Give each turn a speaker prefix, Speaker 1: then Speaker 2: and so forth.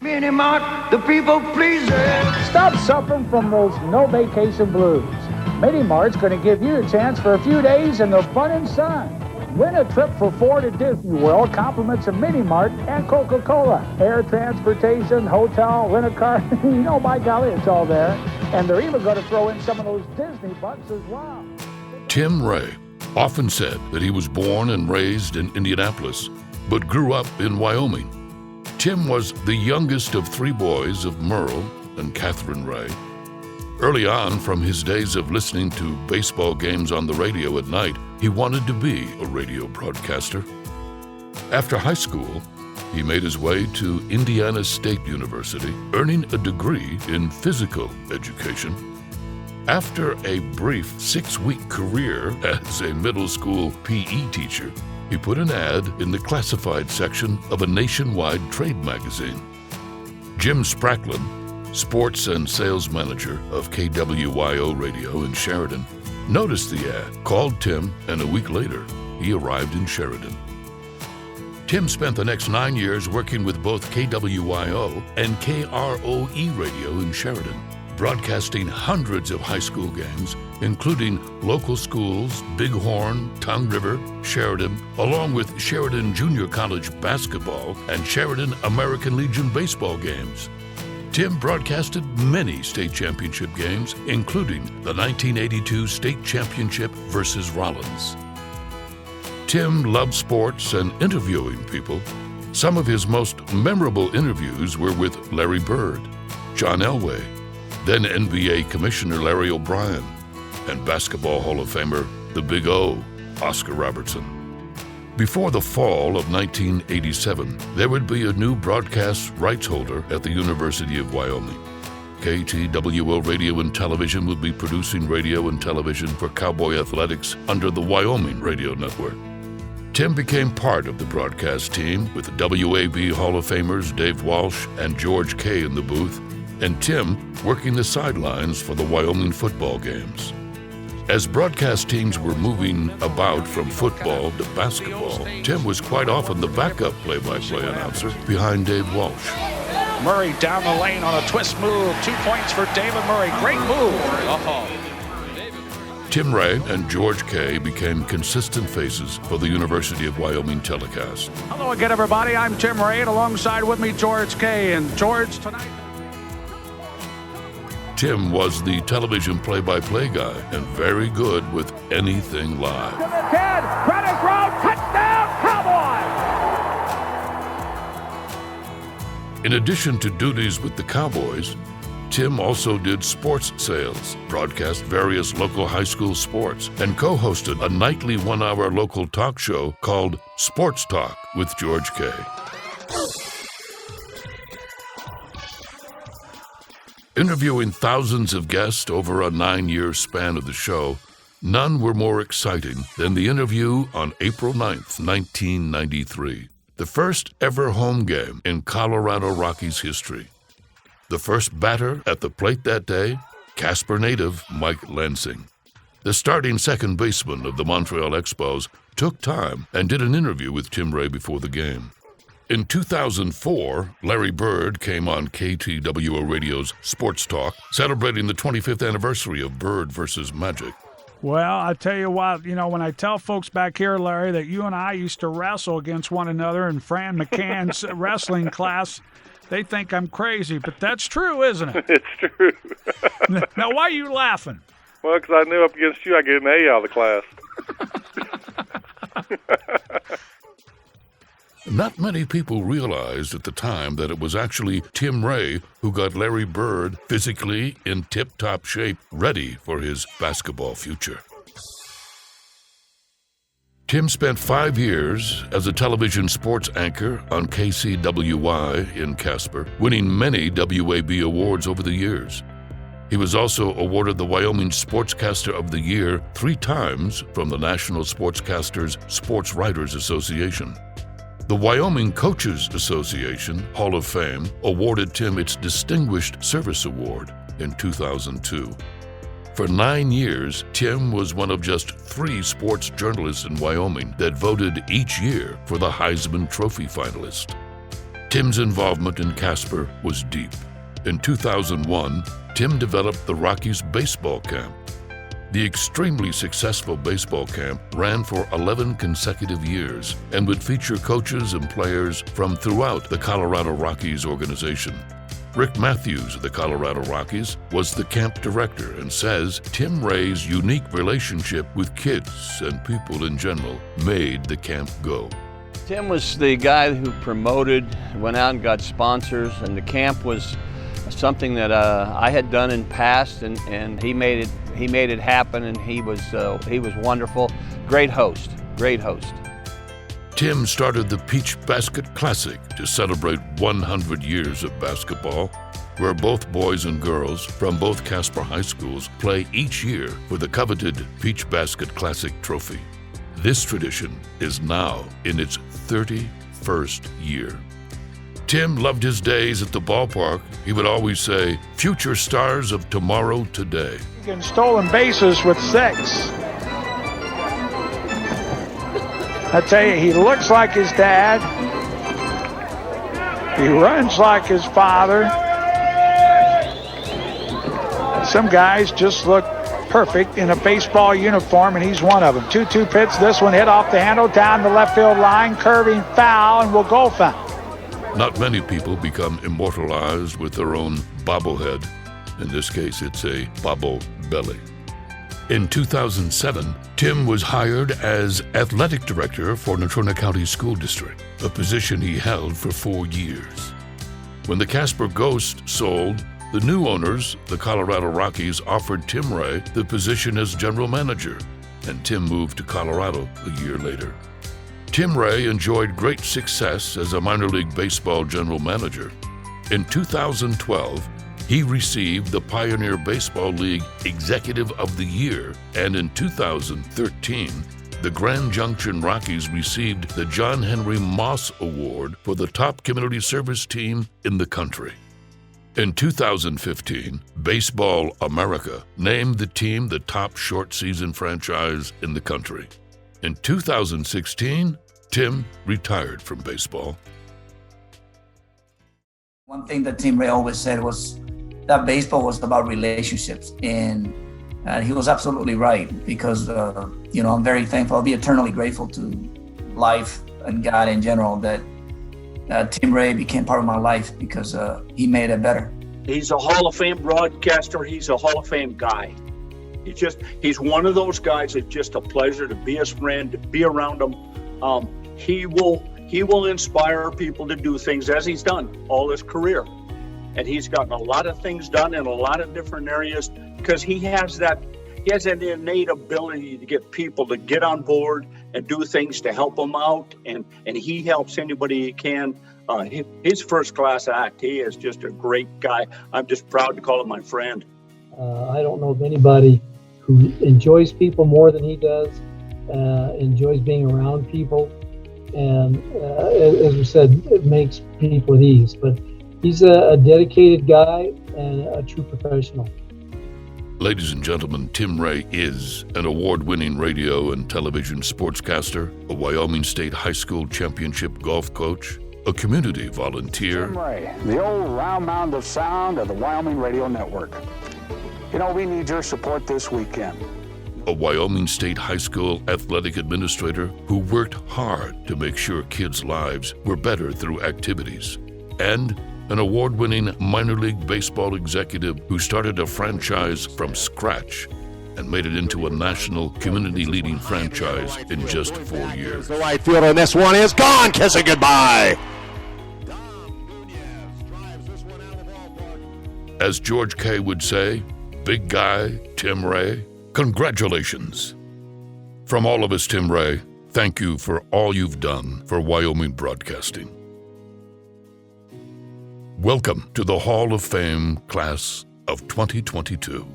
Speaker 1: Mini Mart, the people pleaser.
Speaker 2: Stop suffering from those no vacation blues. Mini Mart's going to give you a chance for a few days in the fun and sun. Win a trip for 4 to Disney World, compliments of Mini Mart and Coca-Cola. Air transportation, hotel, rent-a-car, by golly, it's all there. And they're even going to throw in some of those Disney bucks as well.
Speaker 3: Tim Ray often said that he was born and raised in Indianapolis, but grew up in Wyoming. Tim was the youngest of 3 boys of Merle and Catherine Ray. Early on, from his days of listening to baseball games on the radio at night, he wanted to be a radio broadcaster. After high school, he made his way to Indiana State University, earning a degree in physical education. After a brief 6-week career as a middle school PE teacher, he put an ad in the classified section of a nationwide trade magazine. Jim Spracklin, sports and sales manager of KWYO Radio in Sheridan, noticed the ad, called Tim, and a week later, he arrived in Sheridan. Tim spent the next 9 years working with both KWYO and KROE Radio in Sheridan, broadcasting hundreds of high school games, including local schools, Bighorn, Tongue River, Sheridan, along with Sheridan Junior College basketball and Sheridan American Legion baseball games. Tim broadcasted many state championship games, including the 1982 state championship versus Rollins. Tim loved sports and interviewing people. Some of his most memorable interviews were with Larry Bird, John Elway, then NBA Commissioner Larry O'Brien, and Basketball Hall of Famer, the Big O, Oscar Robertson. Before the fall of 1987, there would be a new broadcast rights holder at the University of Wyoming. KTWO Radio and Television would be producing radio and television for Cowboy Athletics under the Wyoming Radio Network. Tim became part of the broadcast team with WAB Hall of Famers Dave Walsh and George Kay in the booth, and Tim working the sidelines for the Wyoming football games. As broadcast teams were moving about from football to basketball, Tim was quite often the backup play-by-play announcer behind Dave Walsh.
Speaker 4: Murray down the lane on a twist move. 2 points for David Murray. Great move.
Speaker 3: Tim Ray and George Kay became consistent faces for the University of Wyoming telecast.
Speaker 4: Hello again, everybody. I'm Tim Ray, and alongside with me, George Kay. And George, tonight...
Speaker 3: Tim was the television play-by-play guy and very good with anything live.
Speaker 2: To the 10, Credit Road, touchdown, Cowboys!
Speaker 3: In addition to duties with the Cowboys, Tim also did sports sales, broadcast various local high school sports, and co-hosted a nightly 1-hour local talk show called Sports Talk with George Kay. Interviewing thousands of guests over a 9-year span of the show, none were more exciting than the interview on April 9th, 1993, the first ever home game in Colorado Rockies history. The first batter at the plate that day, Casper native Mike Lansing. The starting second baseman of the Montreal Expos took time and did an interview with Tim Ray before the game. In 2004, Larry Bird came on KTWO Radio's Sports Talk, celebrating the 25th anniversary of Bird versus Magic.
Speaker 5: Well, I tell you what, when I tell folks back here, Larry, that you and I used to wrestle against one another in Fran McCann's wrestling class, they think I'm crazy, but that's true, isn't it?
Speaker 6: It's true.
Speaker 5: Now, why are you laughing?
Speaker 6: Well, because I knew up against you, I get an A out of the class.
Speaker 3: Not many people realized at the time that it was actually Tim Ray who got Larry Bird physically in tip-top shape, ready for his basketball future. Tim spent 5 years as a television sports anchor on KCWY in Casper, winning many WAB awards over the years. He was also awarded the Wyoming Sportscaster of the Year 3 times from the National Sportscasters Sports Writers Association. The Wyoming Coaches Association Hall of Fame awarded Tim its Distinguished Service Award in 2002. For 9 years, Tim was one of just 3 sports journalists in Wyoming that voted each year for the Heisman Trophy finalist. Tim's involvement in Casper was deep. In 2001, Tim developed the Rockies baseball camp. The extremely successful baseball camp ran for 11 consecutive years and would feature coaches and players from throughout the Colorado Rockies organization. Rick Matthews of the Colorado Rockies was the camp director and says Tim Ray's unique relationship with kids and people in general made the camp go.
Speaker 7: Tim was the guy who promoted, went out and got sponsors, and the camp was something that I had done in past, and he made it happen, and he was wonderful. Great host.
Speaker 3: Tim started the Peach Basket Classic to celebrate 100 years of basketball, where both boys and girls from both Casper high schools play each year for the coveted Peach Basket Classic trophy. This tradition is now in its 31st year. Tim loved his days at the ballpark. He would always say, "Future stars of tomorrow today."
Speaker 2: And stolen bases with 6. I tell you, he looks like his dad. He runs like his father. Some guys just look perfect in a baseball uniform, and he's one of them. 2-2 pitch. This one hit off the handle down the left field line, curving foul, and will go foul.
Speaker 3: Not many people become immortalized with their own bobblehead. In this case, it's a bobble belly. In 2007, Tim was hired as athletic director for Natrona County School District, a position he held for 4 years. When the Casper Ghost sold, the new owners, the Colorado Rockies, offered Tim Ray the position as general manager, and Tim moved to Colorado a year later. Tim Ray enjoyed great success as a minor league baseball general manager. In 2012, he received the Pioneer Baseball League Executive of the Year, and in 2013, the Grand Junction Rockies received the John Henry Moss Award for the top community service team in the country. In 2015, Baseball America named the team the top short season franchise in the country. In 2016, Tim retired from baseball.
Speaker 8: One thing that Tim Ray always said was that baseball was about relationships, and he was absolutely right, because I'm very thankful. I'll be eternally grateful to life and God in general that Tim Ray became part of my life, because he made it better.
Speaker 9: He's a Hall of Fame broadcaster. He's a Hall of Fame guy. He's one of those guys that's just a pleasure to be his friend, to be around him. He will inspire people to do things, as he's done all his career. And he's gotten a lot of things done in a lot of different areas, because he has that innate ability to get people to get on board and do things to help them out, and he helps anybody he can. His first-class act. He is just a great guy. I'm just proud to call him my friend.
Speaker 10: I don't know of anybody who enjoys people more than he does, enjoys being around people, and as we said, it makes people at ease. But he's a dedicated guy and a true professional.
Speaker 3: Ladies and gentlemen, Tim Ray is an award-winning radio and television sportscaster, a Wyoming State High School championship golf coach, a community volunteer.
Speaker 2: Tim Ray, the old round mound of sound of the Wyoming Radio Network. We need your support this weekend.
Speaker 3: A Wyoming State High School athletic administrator who worked hard to make sure kids' lives were better through activities. And an award-winning minor league baseball executive who started a franchise from scratch and made it into a national community-leading franchise in just 4 years.
Speaker 11: The right fielder, and this one is gone, kissing goodbye.
Speaker 3: As George K. would say, big guy, Tim Ray, congratulations. From all of us, Tim Ray, thank you for all you've done for Wyoming broadcasting. Welcome to the Hall of Fame class of 2022.